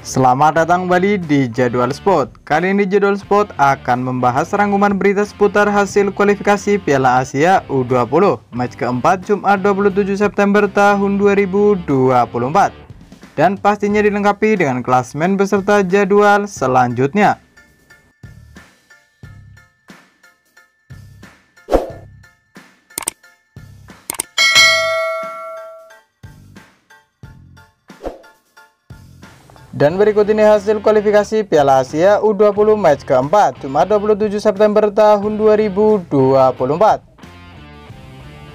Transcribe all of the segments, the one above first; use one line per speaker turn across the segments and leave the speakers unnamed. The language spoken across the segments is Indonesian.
Selamat datang kembali di Jadwal Sport. Kali ini Jadwal Sport akan membahas rangkuman berita seputar hasil kualifikasi Piala Asia U20 match keempat Jumat 27 September tahun 2024. Dan pastinya dilengkapi dengan klasemen beserta jadwal selanjutnya. Dan berikut ini hasil kualifikasi Piala Asia U20 match keempat Jumat 27 September tahun 2024.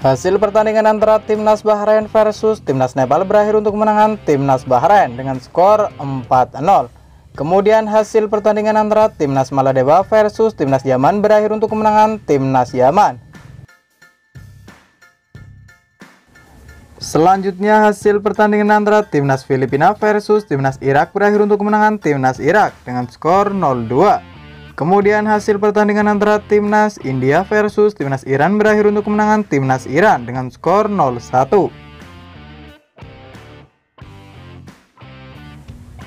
Hasil pertandingan antara Timnas Bahrain versus Timnas Nepal berakhir untuk kemenangan Timnas Bahrain dengan skor 4-0. Kemudian hasil pertandingan antara Timnas Maladewa versus Timnas Yaman berakhir untuk kemenangan Timnas Yaman. Selanjutnya hasil pertandingan antara Timnas Filipina versus Timnas Irak berakhir untuk kemenangan Timnas Irak dengan skor 0-2. Kemudian hasil pertandingan antara Timnas India versus Timnas Iran berakhir untuk kemenangan Timnas Iran dengan skor 0-1.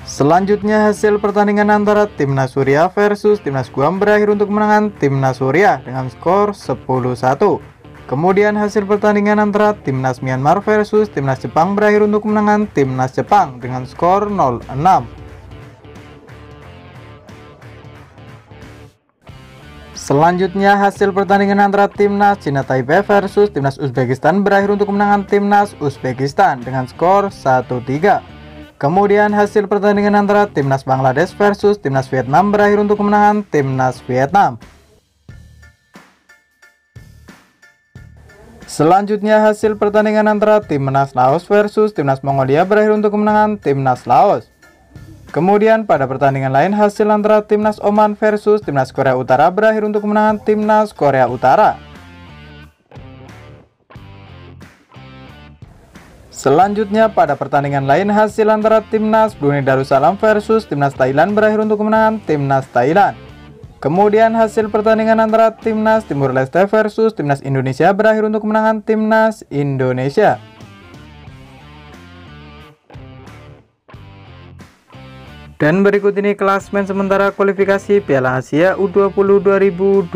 Selanjutnya hasil pertandingan antara Timnas Suriah versus Timnas Guam berakhir untuk kemenangan Timnas Suriah dengan skor 10-1. Kemudian hasil pertandingan antara Timnas Myanmar versus Timnas Jepang berakhir untuk kemenangan Timnas Jepang dengan skor 0-6. Selanjutnya hasil pertandingan antara Timnas Cina Taipei versus Timnas Uzbekistan berakhir untuk kemenangan Timnas Uzbekistan dengan skor 1-3. Kemudian hasil pertandingan antara Timnas Bangladesh versus Timnas Vietnam berakhir untuk kemenangan Timnas Vietnam. Selanjutnya hasil pertandingan antara Timnas Laos versus Timnas Mongolia berakhir untuk kemenangan Timnas Laos. Kemudian pada pertandingan lain hasil antara Timnas Oman versus Timnas Korea Utara berakhir untuk kemenangan Timnas Korea Utara. Selanjutnya pada pertandingan lain hasil antara Timnas Brunei Darussalam versus Timnas Thailand berakhir untuk kemenangan Timnas Thailand. Kemudian hasil pertandingan antara Timnas Timur Leste versus Timnas Indonesia berakhir untuk kemenangan Timnas Indonesia. Dan berikut ini klasemen sementara kualifikasi Piala Asia U20 2025.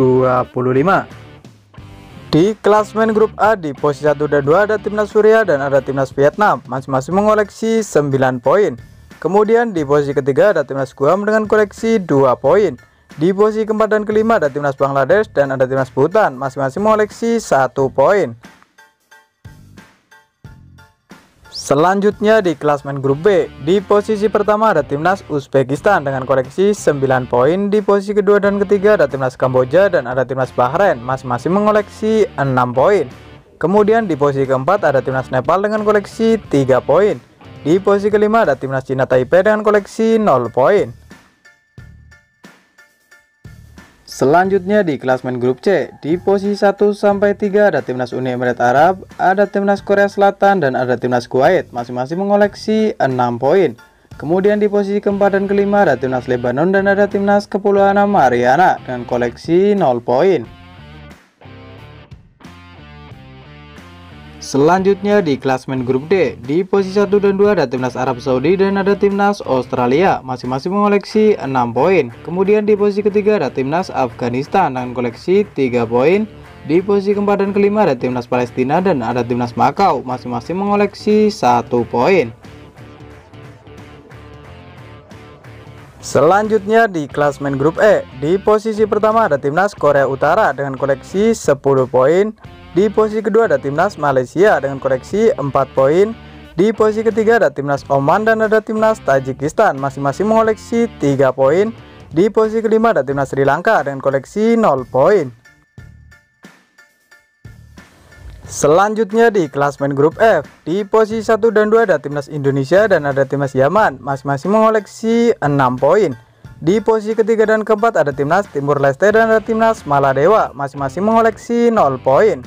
Di klasemen grup A di posisi 1 dan 2 ada Timnas Suriah dan ada Timnas Vietnam, masing-masing mengoleksi 9 poin. Kemudian di posisi ketiga ada Timnas Guam dengan koleksi 2 poin. Di posisi keempat dan kelima ada Timnas Bangladesh dan ada Timnas Bhutan, masing-masing mengoleksi 1 poin. Selanjutnya di klasemen grup B, di posisi pertama ada Timnas Uzbekistan dengan koleksi 9 poin. Di posisi kedua dan ketiga ada Timnas Kamboja dan ada Timnas Bahrain, masing-masing mengoleksi 6 poin. Kemudian di posisi keempat ada Timnas Nepal dengan koleksi 3 poin. Di posisi kelima ada Timnas Cina Taipei dengan koleksi 0 poin. Selanjutnya di klasemen grup C, di posisi 1 sampai 3 ada Timnas Uni Emirat Arab, ada Timnas Korea Selatan dan ada Timnas Kuwait, masing-masing mengoleksi 6 poin. Kemudian di posisi keempat dan kelima ada Timnas Lebanon dan ada Timnas Kepulauan Mariana dengan koleksi 0 poin. Selanjutnya di klasemen grup D, di posisi 1 dan 2 ada Timnas Arab Saudi dan ada Timnas Australia, masing-masing mengoleksi 6 poin. Kemudian di posisi ketiga ada Timnas Afghanistan dengan koleksi 3 poin. Di posisi keempat dan kelima ada Timnas Palestina dan ada Timnas Makau, masing-masing mengoleksi 1 poin. Selanjutnya di klasemen grup E, di posisi pertama ada Timnas Korea Utara dengan koleksi 10 poin. Di posisi kedua ada Timnas Malaysia dengan koleksi 4 poin. Di posisi ketiga ada Timnas Oman dan ada Timnas Tajikistan, masing-masing mengoleksi 3 poin. Di posisi kelima ada Timnas Sri Lanka dengan koleksi 0 poin. Selanjutnya di klasemen grup F, di posisi 1 dan 2 ada Timnas Indonesia dan ada Timnas Yaman, masing-masing mengoleksi 6 poin. Di posisi ketiga dan keempat ada Timnas Timur Leste dan ada Timnas Maladewa, masing-masing mengoleksi 0 poin.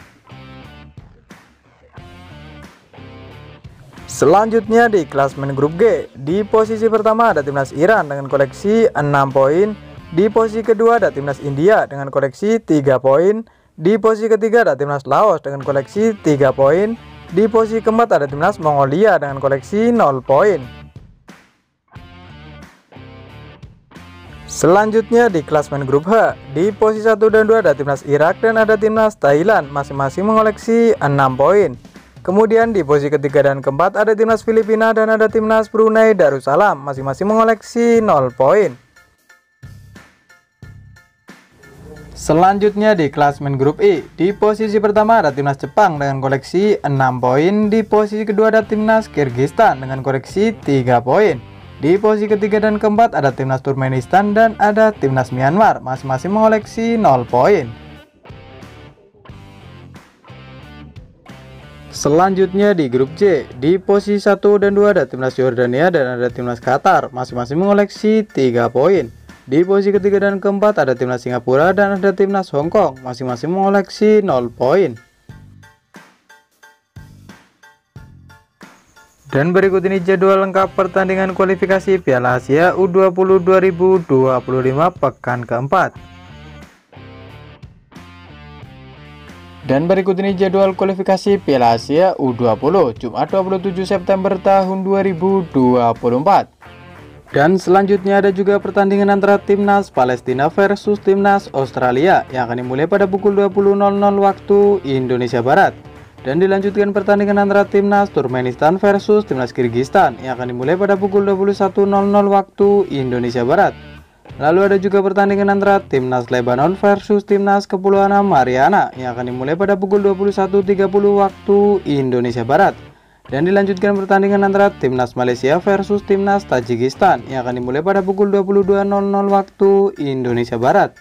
Selanjutnya di klasemen grup G, di posisi pertama ada Timnas Iran dengan koleksi 6 poin. Di posisi kedua ada Timnas India dengan koleksi 3 poin. Di posisi ketiga ada Timnas Laos dengan koleksi 3 poin. Di posisi keempat ada Timnas Mongolia dengan koleksi 0 poin. Selanjutnya di klasemen grup H, di posisi 1 dan 2 ada timnas Irak dan ada timnas Thailand, masing-masing mengoleksi 6 poin. Kemudian di posisi ketiga dan keempat ada timnas Filipina dan ada timnas Brunei Darussalam, masing-masing mengoleksi 0 poin. Selanjutnya di klasemen grup I, di posisi pertama ada timnas Jepang dengan koleksi 6 poin, di posisi kedua ada timnas Kyrgyzstan dengan koleksi 3 poin. Di posisi ketiga dan keempat ada timnas Turkmenistan dan ada timnas Myanmar, masing-masing mengoleksi 0 poin. Selanjutnya di grup J, di posisi 1 dan 2 ada timnas Yordania dan ada timnas Qatar, masing-masing mengoleksi 3 poin. Di posisi ketiga dan keempat ada timnas Singapura dan ada timnas Hong Kong, masing-masing mengoleksi 0 poin. Dan berikut ini jadwal lengkap pertandingan kualifikasi Piala Asia U20 2025 pekan keempat. Dan berikut ini jadwal kualifikasi Piala Asia U20 Jumat 27 September tahun 2024. Dan selanjutnya ada juga pertandingan antara timnas Palestina versus timnas Australia yang akan dimulai pada pukul 20.00 waktu Indonesia Barat. Dan dilanjutkan pertandingan antara timnas Turkmenistan versus timnas Kyrgyzstan yang akan dimulai pada pukul 21.00 waktu Indonesia Barat. Lalu ada juga pertandingan antara timnas Lebanon versus timnas Kepulauan Mariana yang akan dimulai pada pukul 21.30 waktu Indonesia Barat. Dan dilanjutkan pertandingan antara timnas Malaysia versus timnas Tajikistan yang akan dimulai pada pukul 22.00 waktu Indonesia Barat.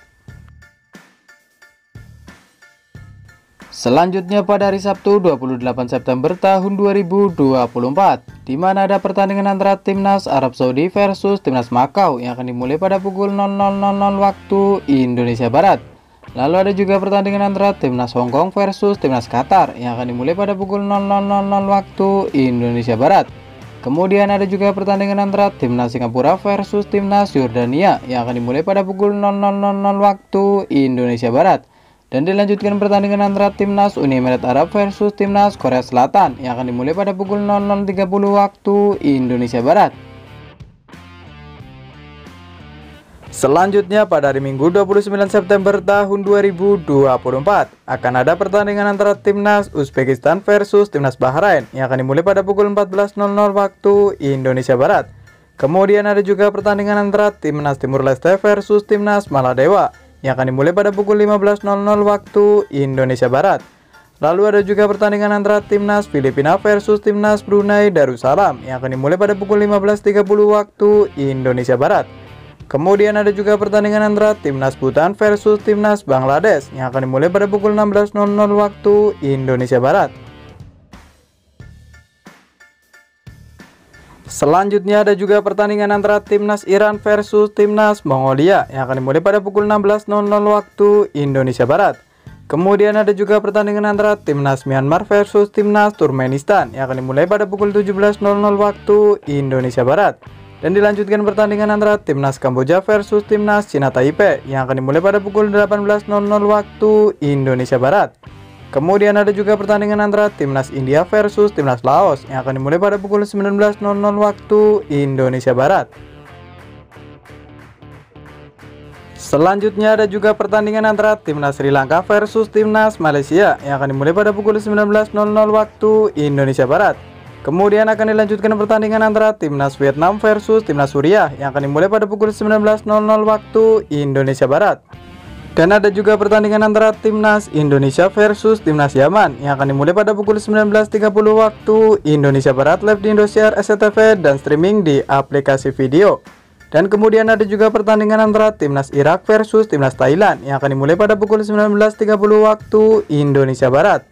Selanjutnya pada hari Sabtu 28 September tahun 2024, di mana ada pertandingan antara timnas Arab Saudi versus timnas Makau yang akan dimulai pada pukul 00.00 waktu Indonesia Barat. Lalu ada juga pertandingan antara timnas Hong Kong versus timnas Qatar yang akan dimulai pada pukul 00.00 waktu Indonesia Barat. Kemudian ada juga pertandingan antara timnas Singapura versus timnas Yordania yang akan dimulai pada pukul 00.00 waktu Indonesia Barat. Dan dilanjutkan pertandingan antara timnas Uni Emirat Arab versus timnas Korea Selatan yang akan dimulai pada pukul 00.30 waktu Indonesia Barat. Selanjutnya pada hari Minggu 29 September tahun 2024 akan ada pertandingan antara timnas Uzbekistan versus timnas Bahrain yang akan dimulai pada pukul 14.00 waktu Indonesia Barat. Kemudian ada juga pertandingan antara timnas Timur Leste versus timnas Maladewa yang akan dimulai pada pukul 15.00 waktu Indonesia Barat. Lalu ada juga pertandingan antara timnas Filipina versus timnas Brunei Darussalam yang akan dimulai pada pukul 15.30 waktu Indonesia Barat. Kemudian ada juga pertandingan antara timnas Bhutan versus timnas Bangladesh yang akan dimulai pada pukul 16.00 waktu Indonesia Barat. Selanjutnya ada juga pertandingan antara timnas Iran versus timnas Mongolia yang akan dimulai pada pukul 16.00 waktu Indonesia Barat. Kemudian ada juga pertandingan antara timnas Myanmar versus timnas Turkmenistan yang akan dimulai pada pukul 17.00 waktu Indonesia Barat. Dan dilanjutkan pertandingan antara timnas Kamboja versus timnas Cina Taipei yang akan dimulai pada pukul 18.00 waktu Indonesia Barat. Kemudian ada juga pertandingan antara timnas India versus timnas Laos yang akan dimulai pada pukul 19.00 waktu Indonesia Barat. Selanjutnya ada juga pertandingan antara timnas Sri Lanka versus timnas Malaysia yang akan dimulai pada pukul 19.00 waktu Indonesia Barat. Kemudian akan dilanjutkan pertandingan antara timnas Vietnam versus timnas Suriah yang akan dimulai pada pukul 19.00 waktu Indonesia Barat. Dan ada juga pertandingan antara timnas Indonesia versus timnas Yaman yang akan dimulai pada pukul 19.30 waktu Indonesia Barat, live di Indosiar SCTV dan streaming di aplikasi video. Dan kemudian ada juga pertandingan antara timnas Irak versus timnas Thailand yang akan dimulai pada pukul 19.30 waktu Indonesia Barat.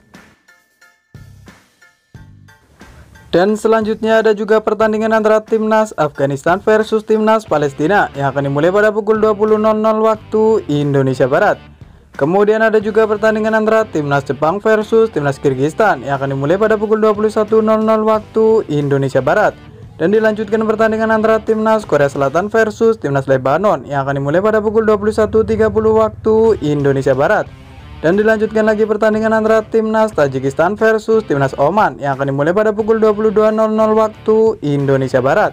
Dan selanjutnya ada juga pertandingan antara timnas Afghanistan versus timnas Palestina yang akan dimulai pada pukul 20.00 waktu Indonesia Barat. Kemudian ada juga pertandingan antara timnas Jepang versus timnas Kyrgyzstan yang akan dimulai pada pukul 21.00 waktu Indonesia Barat. Dan dilanjutkan pertandingan antara timnas Korea Selatan versus timnas Lebanon yang akan dimulai pada pukul 21.30 waktu Indonesia Barat. Dan dilanjutkan lagi pertandingan antara timnas Tajikistan versus timnas Oman yang akan dimulai pada pukul 22.00 waktu Indonesia Barat.